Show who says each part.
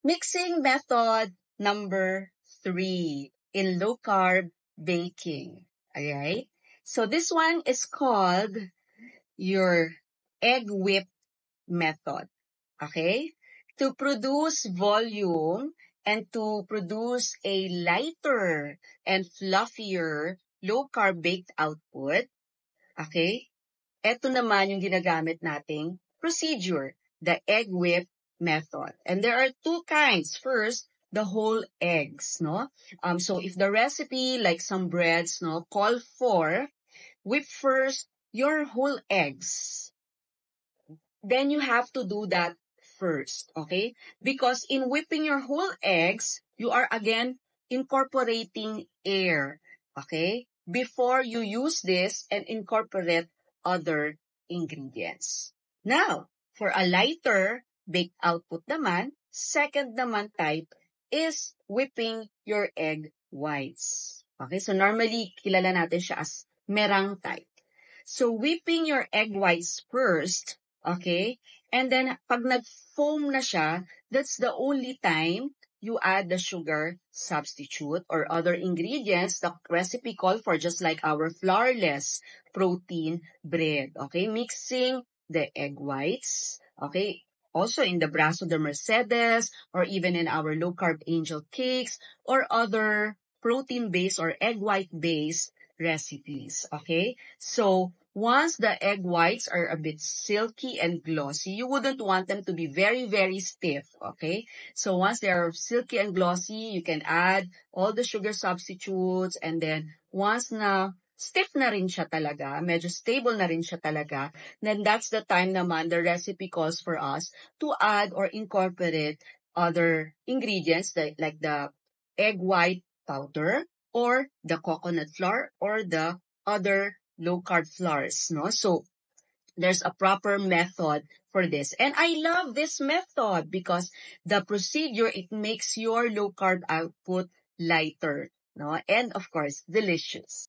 Speaker 1: Mixing method number 3 in low-carb baking. Alright? So this one is called your egg whip method. Okay? To produce volume and to produce a lighter and fluffier low-carb baked output, okay? Ito naman yung ginagamit nating procedure, the egg whip method. And there are two kinds. First, the whole eggs, no? So if the recipe, like some breads, no, call for whip first your whole eggs, then you have to do that first, okay? Because in whipping your whole eggs, you are again incorporating air, okay? Before you use this and incorporate other ingredients. Now, for a lighter baked output naman, second naman type is whipping your egg whites. Okay, so normally kilala natin siya as merang type. So whipping your egg whites first, okay? And then, pag nag-foam na siya, that's the only time you add the sugar substitute or other ingredients the recipe call for, just like our flourless protein bread, okay? Mixing the egg whites, okay? Also in the Brazo de Mercedes or even in our low-carb angel cakes or other protein-based or egg white-based recipes, okay? So, once the egg whites are a bit silky and glossy, you wouldn't want them to be very, very stiff, okay? So once they are silky and glossy, you can add all the sugar substitutes, and then once na stiff na rin siya talaga, medyo stable na rin siya talaga, then that's the time naman the recipe calls for us to add or incorporate other ingredients like the egg white powder or the coconut flour or the other low-carb flours, no? So, there's a proper method for this. And I love this method because the procedure, it makes your low-carb output lighter, no? And of course, delicious.